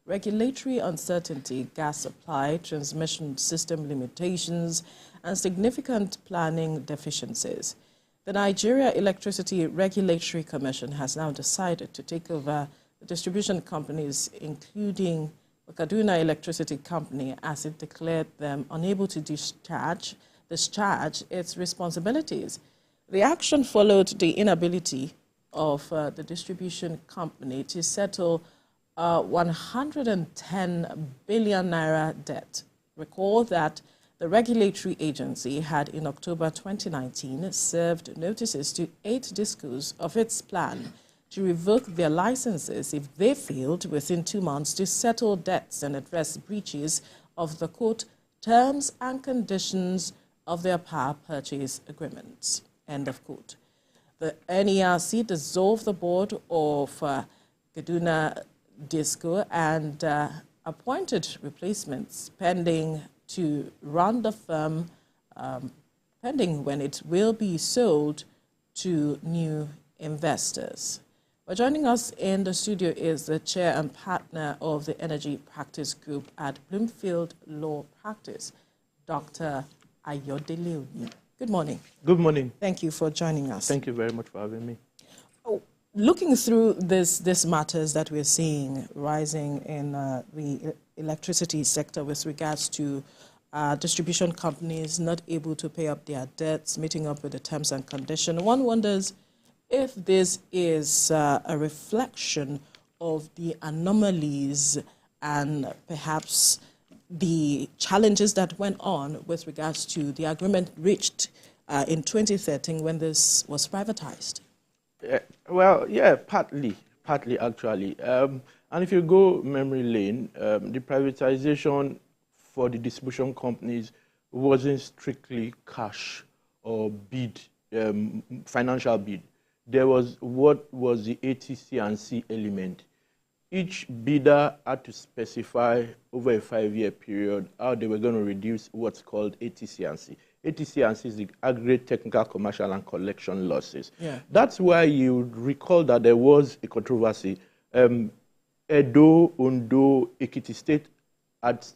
regulatory uncertainty, gas supply, transmission system limitations, and significant planning deficiencies. The Nigeria Electricity Regulatory Commission has now decided to take over the distribution companies, including the Kaduna Electricity Company, as it declared them unable to discharge its responsibilities. The action followed the inability of the distribution company to settle 110 billion naira debt. Recall that the regulatory agency had in October 2019 served notices to 8 discos of its plan to revoke their licenses if they failed within 2 months to settle debts and address breaches of the, quote, terms and conditions of their power purchase agreements, end of quote. The NERC dissolved the board of Kaduna Disco and appointed replacements pending to run the firm, pending when it will be sold to new investors. But joining us in the studio is the chair and partner of the Energy Practice Group at Bloomfield Law Practice, Dr. Ayodele Oni. Good morning. Good morning. Thank you for joining us. Thank you very much for having me. Looking through this matters that we're seeing rising in the electricity sector with regards to distribution companies not able to pay up their debts, meeting up with the terms and conditions, one wonders if this is a reflection of the anomalies and perhaps the challenges that went on with regards to the agreement reached in 2013 when this was privatized. Well, yeah, partly actually. And if you go memory lane, the privatization for the distribution companies wasn't strictly cash or bid, financial bid. There was what was the ATC and C element. Each bidder had to specify over a 5-year period how they were going to reduce what's called ATC and C. ATC and C is the aggregate technical, commercial, and collection losses. Yeah. That's why you recall that there was a controversy. Edo, Ondo, Ekiti State had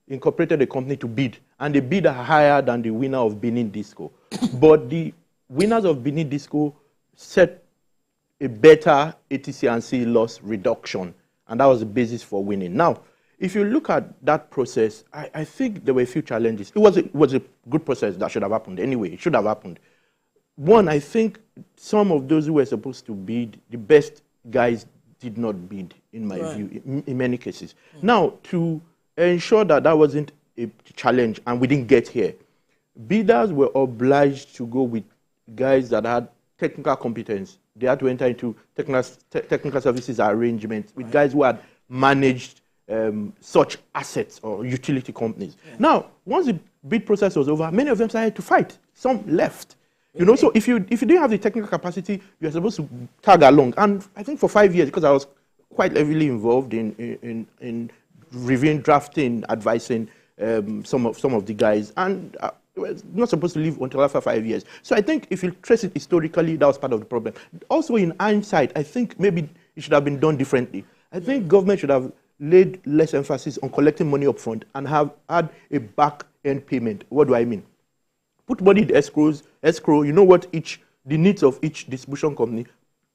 incorporated a company to bid, and the bidder higher than the winner of Benin Disco. But the winners of Benin Disco set a better ATC and C loss reduction, and that was the basis for winning. Now, if you look at that process, I think there were a few challenges. It was a good process that should have happened anyway. It should have happened. One, I think some of those who were supposed to bid, the best guys did not bid, in my view, in many cases. Now, to ensure that that wasn't a challenge and we didn't get here, bidders were obliged to go with guys that had technical competence. They had to enter into technical services arrangements with guys who had managed such assets or utility companies. Yeah. Now, once the bid process was over, many of them started to fight. Some left. You know, so if you didn't have the technical capacity, you're supposed to tag along. And I think for 5 years, because I was quite heavily involved in reviewing, drafting, advising some of the guys, and we're not supposed to leave until after 5 years. So I think if you trace it historically, that was part of the problem. Also, in hindsight, I think maybe it should have been done differently. I think government should have laid less emphasis on collecting money up front and have had a back-end payment. What do I mean? Put money in the escrow, you know what the needs of each distribution company.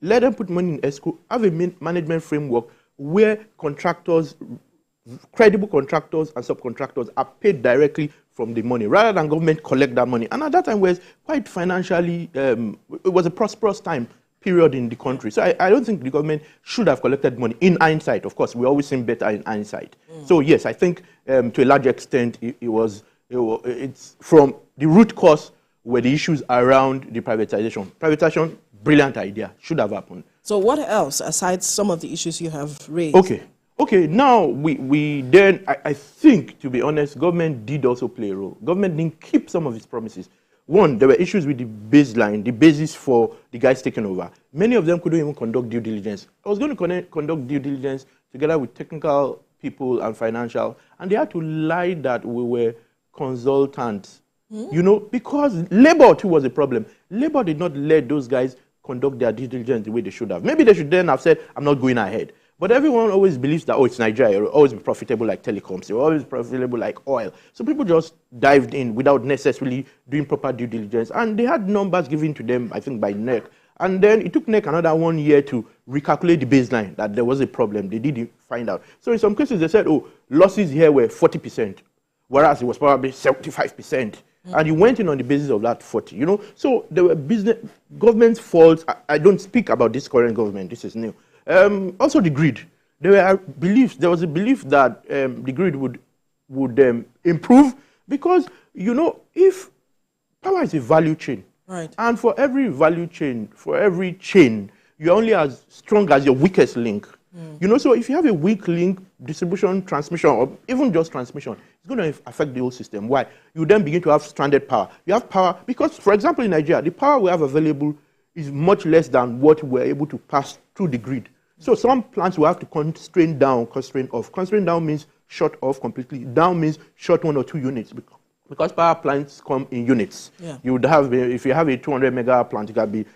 Let them put money in escrow, have a management framework where contractors, credible contractors and subcontractors are paid directly from the money, rather than government collect that money. And at that time, was quite financially, it was a prosperous time period in the country. So I don't think the government should have collected money in hindsight. Of course, we always seem better in hindsight. So yes, I think to a large extent, it's from the root cause were the issues around the privatization. Privatization, brilliant idea, should have happened. So what else, aside some of the issues you have raised? Okay, now we then, I think, to be honest, government did also play a role. Government didn't keep some of its promises. One, there were issues with the baseline, the basis for the guys taking over. Many of them couldn't even conduct due diligence. I was going to conduct due diligence together with technical people and financial, and they had to lie that we were consultants. You know, because labor too was a problem. Labor did not let those guys conduct their due diligence the way they should have. Maybe they should then have said, I'm not going ahead. But everyone always believes that, oh, it's Nigeria, it will always be profitable like telecoms, it will always be profitable like oil. So people just dived in without necessarily doing proper due diligence. And they had numbers given to them, I think, by NERC. And then it took NERC another 1 year to recalculate the baseline, that there was a problem. They didn't find out. So in some cases, they said, oh, losses here were 40%, whereas it was probably 75%. And you went in on the basis of that 40, So there were government's faults. I don't speak about this current government. This is new. Also the grid. There was a belief that the grid would improve because, if power is a value chain, right, and for every value chain, for every chain, you're only as strong as your weakest link. So if you have a weak link, distribution, transmission, or even just transmission, it's going to affect the whole system. Why? You then begin to have stranded power. You have power, because, for example, in Nigeria, the power we have available is much less than what we're able to pass through the grid. So some plants will have to constrain down, constrain off. Constrain down means shut off completely. Down means shut 1 or 2 units. Because power plants come in units. Yeah. You would have, if you have a 200 megawatt plant, it can be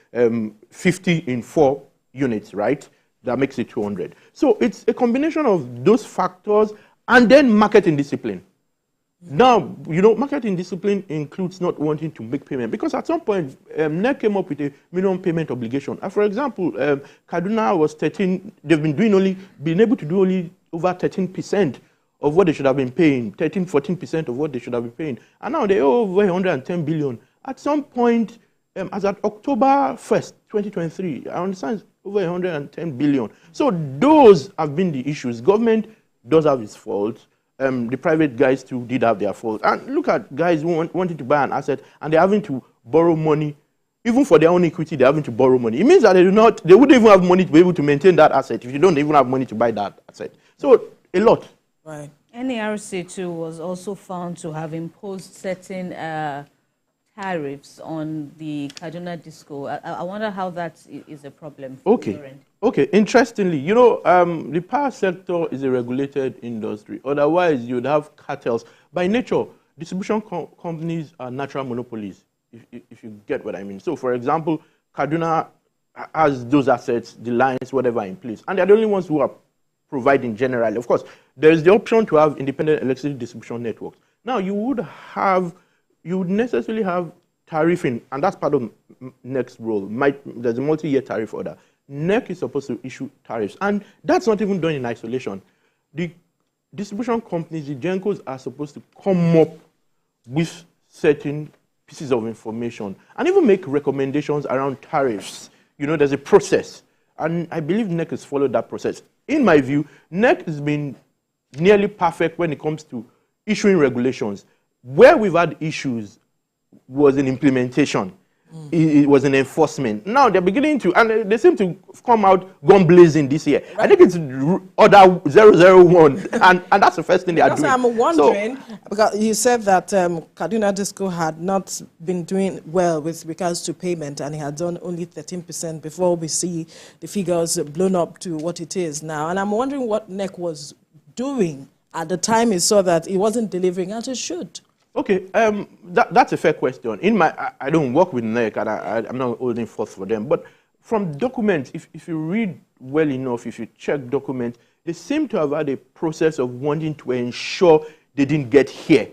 50 in 4 units, right? That makes it 200. So it's a combination of those factors and then marketing discipline. Now, marketing discipline includes not wanting to make payment, because at some point, NERC came up with a minimum payment obligation. For example, Kaduna was 13, they've been able to do only over 13% of what they should have been paying, 14% of what they should have been paying. And now they owe over 110 billion. At some point, as at October 1st, 2023, I understand it's over 110 billion. So those have been the issues. Government does have its faults. The private guys too did have their faults. And look at guys who wanted to buy an asset and they're having to borrow money. Even for their own equity, they're having to borrow money. It means that they wouldn't even have money to be able to maintain that asset if you don't even have money to buy that asset. So a lot. Right. NERC too was also found to have imposed certain tariffs on the Kaduna Disco. I wonder how that is a problem for your end. Okay, interestingly, the power sector is a regulated industry. Otherwise, you'd have cartels. By nature, distribution companies are natural monopolies, if you get what I mean. So, for example, Kaduna has those assets, the lines, whatever in place. And they're the only ones who are providing generally. Of course, there is the option to have independent electricity distribution networks. Now, you would necessarily have tariffing, and that's part of NERC's role. There's a multi-year tariff order. NERC is supposed to issue tariffs, and that's not even done in isolation. The distribution companies, the GENCOs, are supposed to come up with certain pieces of information and even make recommendations around tariffs. There's a process, and I believe NERC has followed that process. In my view, NERC has been nearly perfect when it comes to issuing regulations. Where we've had issues was in implementation. It was an enforcement. Now they're beginning to, and they seem to come out gun blazing this year. Right. I think it's order 001, and that's the first thing they are doing. I'm wondering, because you said that Kaduna Disco had not been doing well with regards to payment, and it had done only 13% before we see the figures blown up to what it is now. And I'm wondering what NERC was doing at the time it saw that it wasn't delivering as it should. Okay, that's a fair question. I don't work with NERC, and I'm not holding forth for them. But from documents, if you read well enough, if you check documents, they seem to have had a process of wanting to ensure they didn't get here.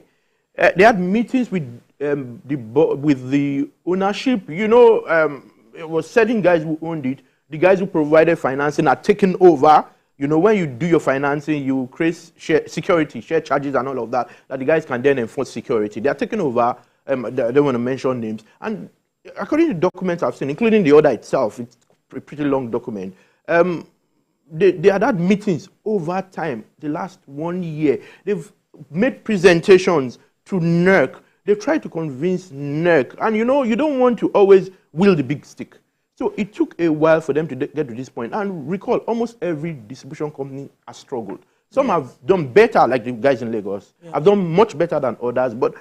They had meetings with the ownership. It was certain guys who owned it. The guys who provided financing are taken over. When you do your financing, you create security, share charges and all of that the guys can then enforce security. They are taking over. I don't want to mention names. And according to documents I've seen, including the order itself, it's a pretty long document, they had had meetings over time, the last 1 year. They've made presentations to NERC. They've tried to convince NERC. And you don't want to always wield the big stick. So it took a while for them to get to this point. And recall, almost every distribution company has struggled. Some have done better, like the guys in Lagos, have done much better than others, but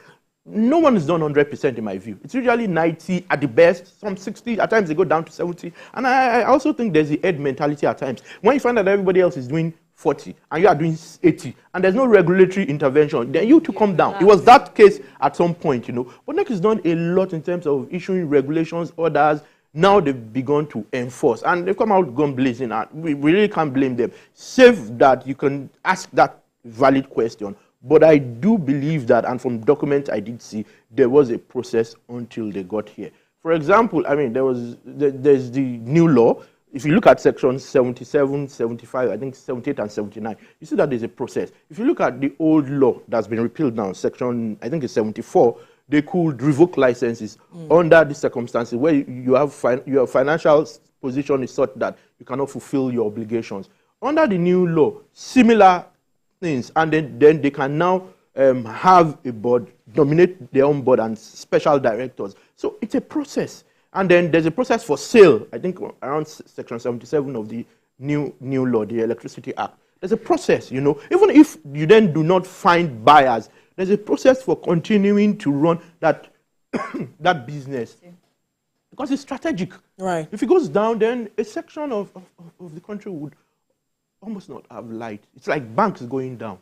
no one has done 100% in my view. It's usually 90 at the best, some 60, at times they go down to 70. And I also think there's the head mentality at times. When you find that everybody else is doing 40 and you are doing 80 and there's no regulatory intervention, then you to come down. It was that case at some point, But NERC has done a lot in terms of issuing regulations, orders, now they've begun to enforce, and they've come out gun blazing, and we really can't blame them, save that you can ask that valid question. But I do believe that, and from documents I did see, there was a process until they got here. For example, I mean, there's the new law. If you look at sections 77, 75, I think 78 and 79, you see that there's a process. If you look at the old law that's been repealed now, section, I think it's 74, they could revoke licenses under the circumstances where your financial position is such that you cannot fulfill your obligations. Under the new law, similar things, and then they can now have a board, nominate their own board and special directors. So it's a process. And then there's a process for sale, I think around section 77 of the new law, the Electricity Act. There's a process, you know. Even if you then do not find buyers, there's a process for continuing to run that, that business. Because it's strategic. Right. If it goes down, then a section of the country would almost not have light. It's like banks going down.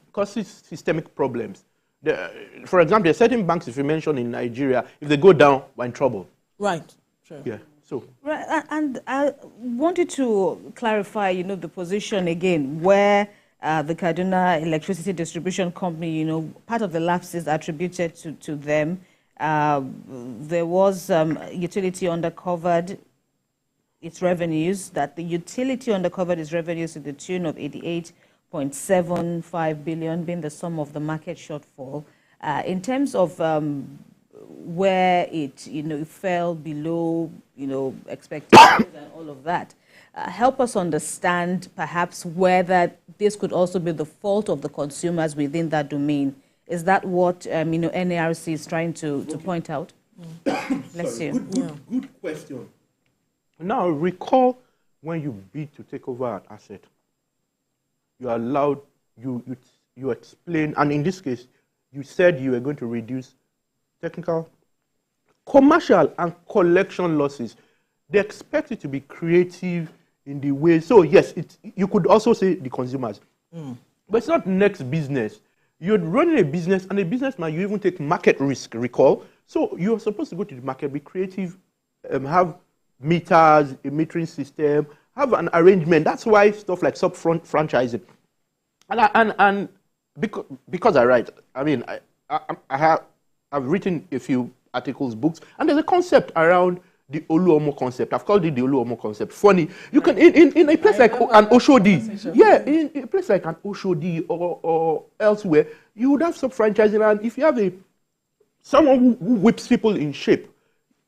Because it's systemic problems. For example, there are certain banks, if you mention in Nigeria, if they go down, we're in trouble. Right. Sure. Yeah. So. Right, and I wanted to clarify, you know, the position again, where the Kaduna Electricity Distribution Company, you know, part of the lapses attributed to them. There was utility undercovered its revenues, that the utility undercovered its revenues to the tune of 88.75 billion, being the sum of the market shortfall. In terms of where it, you know, fell below, you know, expectations and all of that, help us understand perhaps whether this could also be the fault of the consumers within that domain. Is that what, you know, NERC is trying to point out? Bless you. Good question. Now, recall when you bid to take over an asset, you are allowed, you explain, and in this case, you said you were going to reduce technical, commercial, and collection losses. They expect it to be creative in the way. So yes, you could also say the consumers, but it's not next business. You're running a business, and a businessman, you even take market risk. Recall, so you're supposed to go to the market, be creative, have meters, a metering system, have an arrangement. That's why stuff like franchising, and because I write, I mean, I've written a few articles, books, and there's a concept around the Oluomo concept. I've called it the Oluomo concept. Funny, you can in a place like an Oshodi, yeah, in a place like an Oshodi or elsewhere, you would have sub-franchising, and if you have someone who whips people in shape,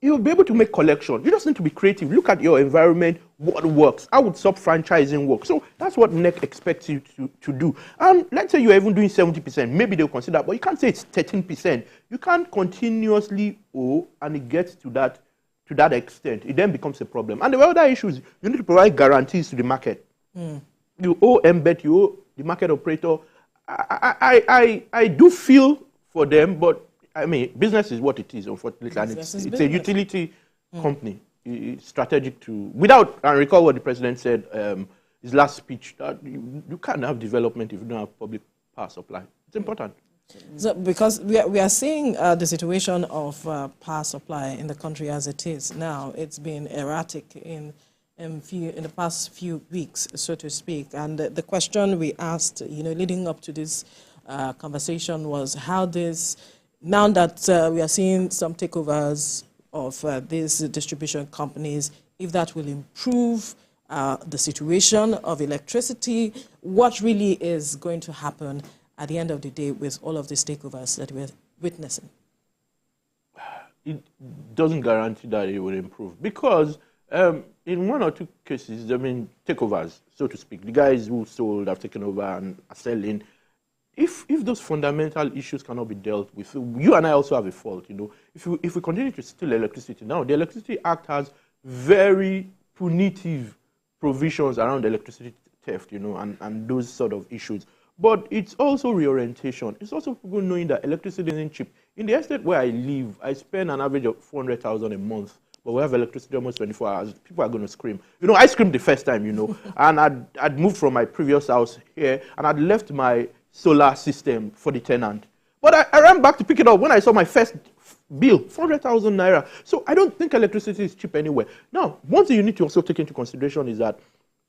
you'll be able to make collection. You just need to be creative. Look at your environment, what works. How would sub-franchising work? So that's what NERC expects you to do. And let's say you're even doing 70%. Maybe they'll consider that, but you can't say it's 13%. You can't continuously owe, and it gets to that extent. It then becomes a problem. And the other issue is you need to provide guarantees to the market. You owe MBET, you owe the market operator. I do feel for them, but I mean, business is what it is, unfortunately, and it's a utility company. It's strategic to, without, and recall what the president said, his last speech, that you can't have development if you don't have public power supply. It's important. So, because we are seeing the situation of power supply in the country as it is now. It's been erratic in the past few weeks, so to speak. And the question we asked, you know, leading up to this conversation was how this, now that we are seeing some takeovers of these distribution companies, if that will improve the situation of electricity, what really is going to happen at the end of the day with all of these takeovers that we're witnessing? It doesn't guarantee that it will improve, because in one or two cases, I mean, takeovers, so to speak, the guys who sold have taken over and are selling. If those fundamental issues cannot be dealt with, you and I also have a fault, you know. If we continue to steal electricity now, the Electricity Act has very punitive provisions around electricity theft, you know, and those sort of issues. But it's also reorientation. It's also people knowing that electricity isn't cheap. In the estate where I live, I spend an average of 400,000 a month, but we have electricity almost 24 hours. People are going to scream. You know, I screamed the first time, you know, and I'd moved from my previous house here, and I'd left my solar system for the tenant. But I ran back to pick it up when I saw my first bill, 400,000 naira. So I don't think electricity is cheap anywhere. Now, one thing you need to also take into consideration is that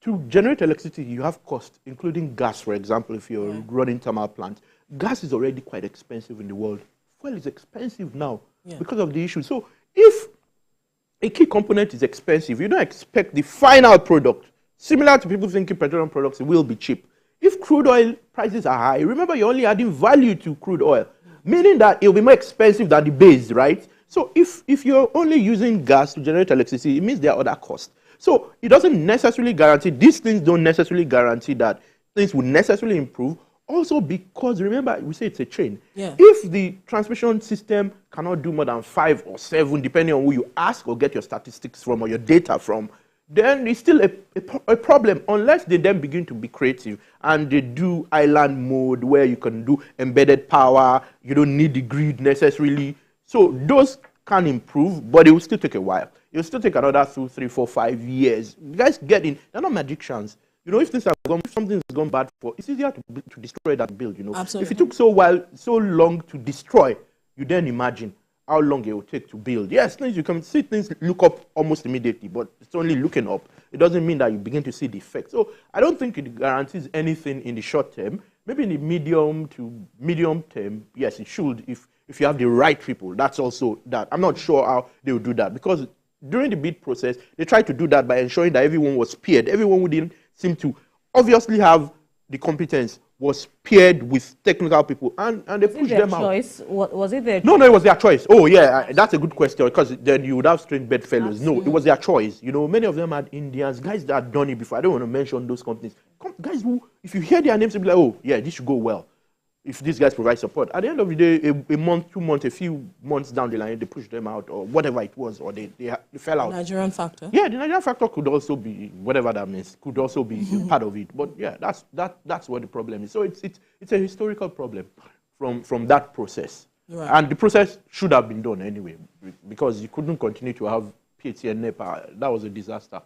to generate electricity, you have cost, including gas, for example, if you're running thermal plants. Gas is already quite expensive in the world. Fuel is expensive now because of the issue. So if a key component is expensive, you don't expect the final product, similar to people thinking petroleum products will be cheap. If crude oil prices are high, remember you're only adding value to crude oil, meaning that it will be more expensive than the base, right? So if you're only using gas to generate electricity, it means there are other costs. So it doesn't necessarily guarantee, these things don't necessarily guarantee that things will necessarily improve. Also because, remember, we say it's a chain. Yeah. If the transmission system cannot do more than 5 or 7, depending on who you ask or get your statistics from or your data from, then it's still a problem unless they then begin to be creative and they do island mode where you can do embedded power, you don't need the grid necessarily. So those can improve, but it will still take a while. It will still take another 2, 3, 4, 5 years. You guys get in, they're not magicians. You know, if things have gone, if something has gone bad for, it's easier to destroy than build, you know. Absolutely. If it took so long to destroy, you then imagine how long it will take to build. Yes, things you can see things look up almost immediately, but it's only looking up. It doesn't mean that you begin to see the effect. So I don't think it guarantees anything in the short term. Maybe in the medium term, yes, it should if you have the right people. That's also that. I'm not sure how they will do that because during the bid process, they tried to do that by ensuring that everyone was paired. Everyone who didn't seem to obviously have the competence was paired with technical people, and they pushed them out. Was it their choice? No, it was their choice. Oh, yeah, that's a good question, because then you would have strange bedfellows. No, it was their choice. You know, many of them had Indians, guys that had done it before. I don't want to mention those companies. Guys who, if you hear their names, you'll be like, oh, yeah, this should go well. If these guys provide support. At the end of the day, a month, 2 months, a few months down the line, they pushed them out, or whatever it was, or they fell out. Nigerian factor? Yeah, the Nigerian factor could also be, whatever that means, could also be part of it. But yeah, that's what the problem is. So it's a historical problem from that process. Right. And the process should have been done anyway, because you couldn't continue to have PAT and NEPA. That was a disaster.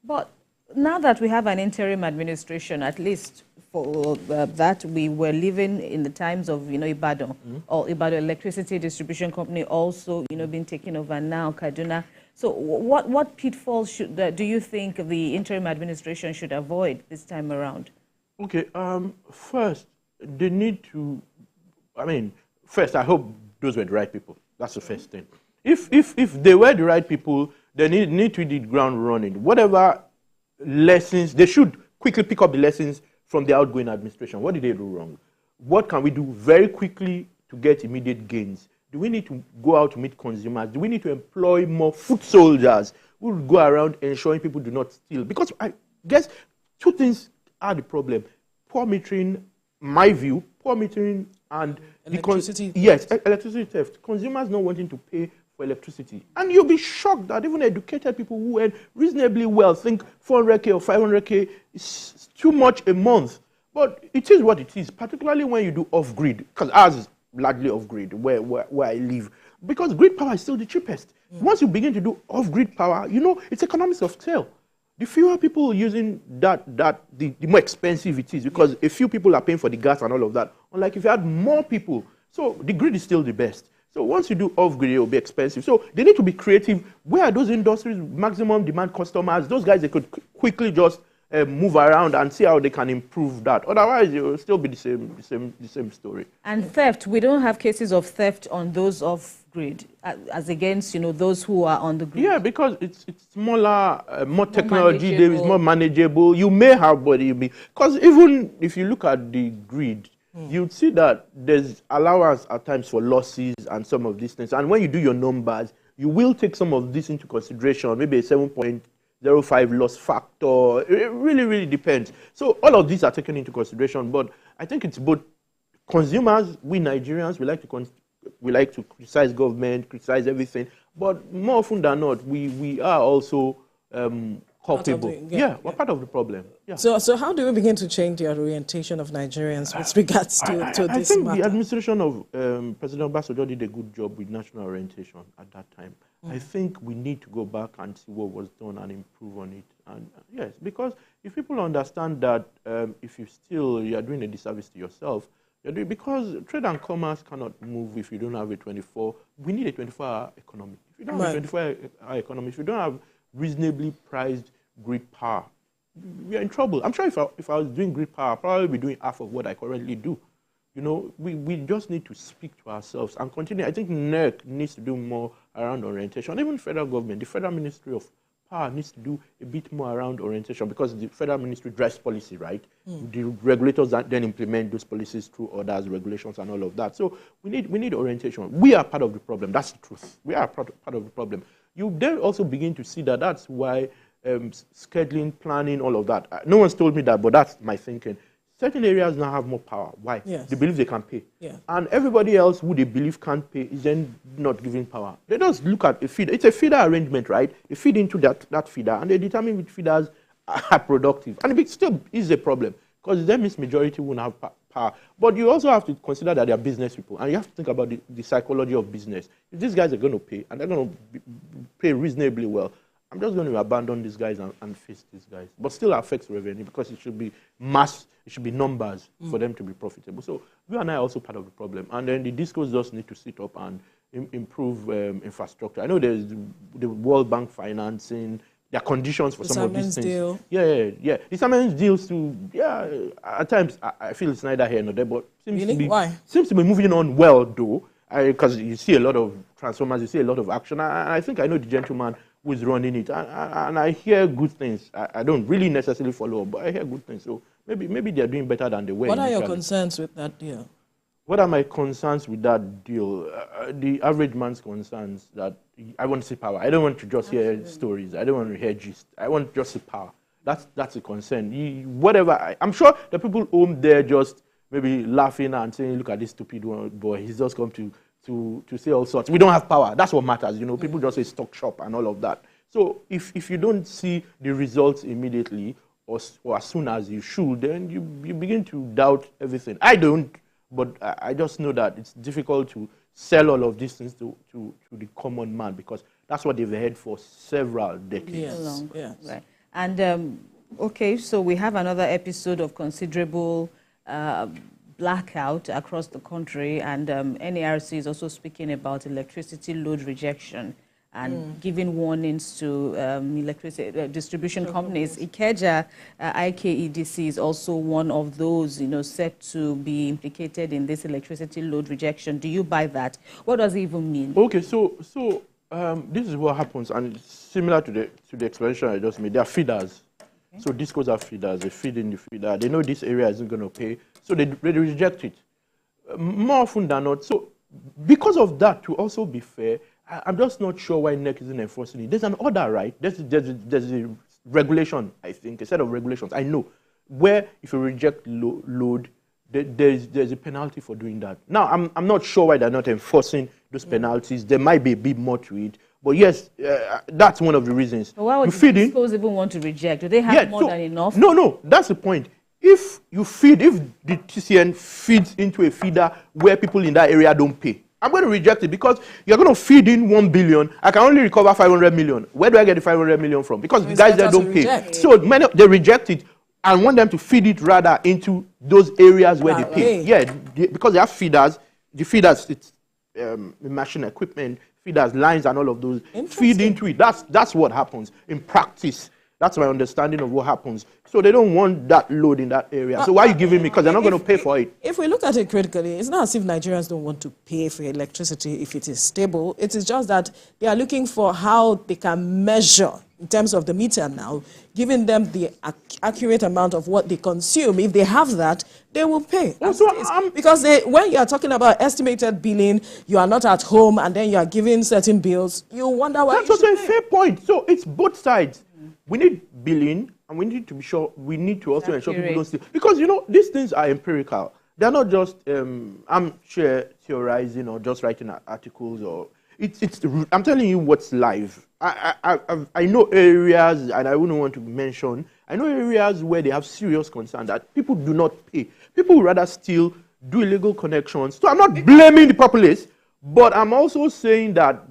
But now that we have an interim administration, at least for that, we were living in the times of, Ibadan, or Ibadan Electricity Distribution Company also, being taken over now, Kaduna. So what pitfalls do you think the interim administration should avoid this time around? Okay, first, they need to, first, I hope those were the right people. That's the first thing. If they were the right people, they need to hit the ground running. Whatever lessons, they should quickly pick up the lessons from the outgoing administration. What did they do wrong? What can we do very quickly to get immediate gains? Do we need to go out to meet consumers? Do we need to employ more foot soldiers who will go around ensuring people do not steal? Because I guess two things are the problem. Poor metering, my view, poor metering and electricity theft. Yes, electricity theft. Consumers not wanting to pay for electricity. And you'll be shocked that even educated people who earn reasonably well think 400K or 500K is too much a month. But it is what it is, particularly when you do off-grid, because ours is largely off-grid, where I live. Because grid power is still the cheapest. Once you begin to do off-grid power, it's economics of scale. The fewer people using the more expensive it is, because a few people are paying for the gas and all of that. Unlike if you had more people. So the grid is still the best. So once you do off-grid, it will be expensive. So they need to be creative. Where are those industries, maximum demand customers? Those guys, they could quickly just move around and see how they can improve that. Otherwise, it will still be the same story. And theft, we don't have cases of theft on those off-grid, as against, those who are on the grid. Yeah, because it's smaller, more technology, there is more manageable. You may have, but you'll be, because even if you look at the grid, you'd see that there's allowance at times for losses and some of these things. And when you do your numbers, you will take some of this into consideration, maybe a 7.05 loss factor. It really, really depends. So all of these are taken into consideration. But I think it's both consumers, we Nigerians, we like to criticize government, criticize everything. But more often than not, we are also culpable. We're part of the problem. Yeah. So how do we begin to change the orientation of Nigerians with regards to this matter? I think the administration of President Obasanjo did a good job with national orientation at that time. I think we need to go back and see what was done and improve on it. And yes, because if people understand that if you are doing a disservice to yourself, Because trade and commerce cannot move if you don't have a 24. We need a 24-hour economy. If you don't have a 24-hour economy, if you don't have reasonably priced grid power, we are in trouble. I'm sure if I was doing grid power, I'd probably be doing half of what I currently do. You know, we just need to speak to ourselves and continue. I think NERC needs to do more around orientation. Even federal government, the Federal Ministry of Power needs to do a bit more around orientation because the Federal Ministry drives policy, right? The regulators then implement those policies through orders, regulations, and all of that. So we need orientation. We are part of the problem. That's the truth. We are part of the problem. You then also begin to see that that's why scheduling, planning, all of that. No one's told me that, but that's my thinking. Certain areas now have more power. Why? Yes. They believe they can pay. Yeah. And everybody else who they believe can't pay is then not giving power. They just look at a feeder. It's a feeder arrangement, right? They feed into that feeder, and they determine which feeders are productive. And it still is a problem, because that means majority won't have power. But you also have to consider that they are business people, and you have to think about the psychology of business. If these guys are going to pay, and they're going to pay reasonably well, I'm just going to abandon these guys and face these guys. But still affects revenue, because it should be mass, it should be numbers for them to be profitable. So you and I are also part of the problem. And then the discos just need to sit up and improve infrastructure. I know there's the World Bank financing, there are conditions for some of these things. Deal. Yeah. The Siemens deals too, at times I feel it's neither here nor there, but seems to be moving on well though, because you see a lot of transformers, you see a lot of action. I think I know the gentleman who is running it, and I hear good things. I don't really necessarily follow up, but I hear good things. So maybe they're doing better than they were. What are your concerns with that deal? What are my concerns with that deal? The average man's concerns that I want to see power. I don't want to just hear stories. I don't want to hear gist. I want just see power. That's a concern. I'm sure the people home there just maybe laughing and saying, "Look at this stupid one boy. He's just come to say all sorts." We don't have power. That's what matters. You know, people just say stock shop and all of that. So if you don't see the results immediately or as soon as you should, then you begin to doubt everything. I don't, but I just know that it's difficult to sell all of these things to the common man, because that's what they've heard for several decades. Yes. Right. And okay, so we have another episode of considerable blackout across the country, and NERC is also speaking about electricity load rejection and giving warnings to electricity distribution companies. Ikeja, KAEDC is also one of those, set to be implicated in this electricity load rejection. Do you buy that? What does it even mean? Okay, so this is what happens, and it's similar to the explanation I just made. They are feeders. Okay. So discos are feeders. They feed in the feeder. They know this area isn't going to pay, so they reject it. More often than not. So because of that, to also be fair, I'm just not sure why NERC isn't enforcing it. There's an order, right? There's a regulation, I think, a set of regulations, I know, where if you reject load, there's a penalty for doing that. Now, I'm not sure why they're not enforcing those penalties. There might be a bit more to it. But yes, that's one of the reasons. But why would the discos even want to reject? Do they have more than enough? No, that's the point. If the TCN feeds into a feeder where people in that area don't pay, I'm going to reject it, because you're going to feed in 1 billion. I can only recover 500 million. Where do I get the 500 million from? Because the guys there don't pay. So they reject it and want them to feed it rather into those areas where they pay. Yeah, because they have feeders. The feeders, it's machine equipment, feeders, lines, and all of those. Feed into it. That's what happens in practice. That's my understanding of what happens. So they don't want that load in that area. So why are you giving me? Because they're not going to pay for it. If we look at it critically, it's not as if Nigerians don't want to pay for electricity if it is stable. It is just that they are looking for how they can measure in terms of the meter now, giving them the accurate amount of what they consume. If they have that, they will pay. Because when you are talking about estimated billing, you are not at home and then you are giving certain bills, you wonder why. That's also a fair point. So it's both sides. We need billing, and we need to be sure. We need to also ensure people don't steal, because these things are empirical. They're not just armchair theorizing or just writing articles. Or I'm telling you what's live. I know areas, and I wouldn't want to mention. I know areas where they have serious concern that people do not pay. People rather steal, do illegal connections. So I'm not blaming the populace, But I'm also saying that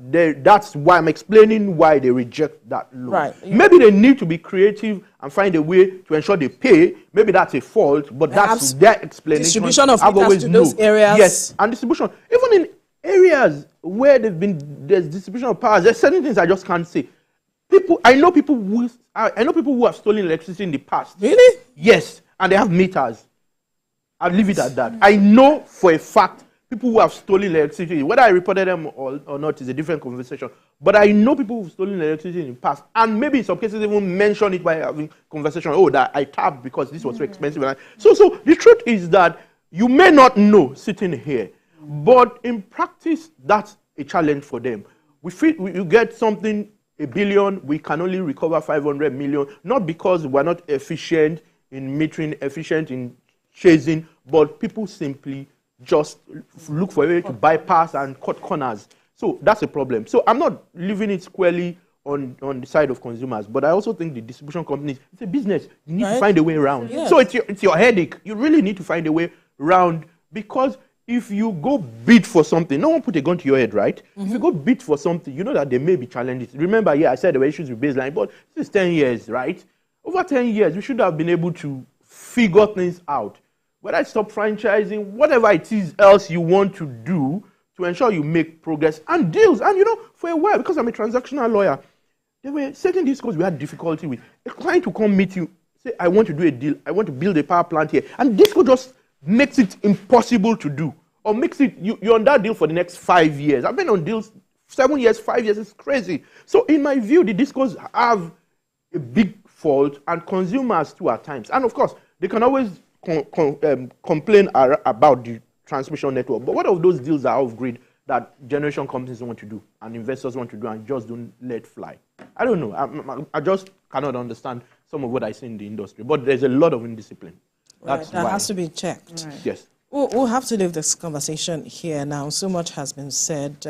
that's why I'm explaining why they reject that loan. Right. Maybe they need to be creative and find a way to ensure they pay. Maybe that's a fault, but Perhaps that's their explanation. distribution of I've meters always to those known. areas. Yes, and distribution. Even in areas where there's distribution of power, there's certain things I just can't say. I know people who have stolen electricity in the past. Really? Yes, and they have meters. I'll leave it at that. I know for a fact people who have stolen electricity, whether I reported them or not is a different conversation. But I know people who've stolen electricity in the past, and maybe in some cases even mention it by having conversation. Oh, that I tapped because this was so expensive. So the truth is that you may not know sitting here, but in practice, that's a challenge for them. You get something, $1 billion, we can only recover 500 million, not because we're not efficient in metering, efficient in chasing, but people simply just look for a way to bypass and cut corners. So that's a problem. So I'm not leaving it squarely on the side of consumers, but I also think the distribution companies, it's a business. You need to find a way around. Yes. So it's your headache. You really need to find a way around, because if you go bid for something, no one put a gun to your head, right? If you go bid for something, you know that there may be challenges. Remember, I said there were issues with baseline, but this is 10 years, right? Over 10 years, we should have been able to figure things out. Whether it's stop franchising, whatever it is else you want to do to ensure you make progress and deals. And for a while, because I'm a transactional lawyer, there were certain discos we had difficulty with. A client to come meet you, say, I want to do a deal, I want to build a power plant here. And disco just makes it impossible to do. Or makes it, you're on that deal for the next 5 years. I've been on deals 7 years, 5 years, it's crazy. So in my view, the discos have a big fault, and consumers too at times. And of course, they can always complain about the transmission network. But what of those deals are off-grid that generation companies want to do and investors want to do and just don't let fly? I don't know. I just cannot understand some of what I see in the industry. But there's a lot of indiscipline. That has to be checked. Right. Yes. We'll have to leave this conversation here now. So much has been said.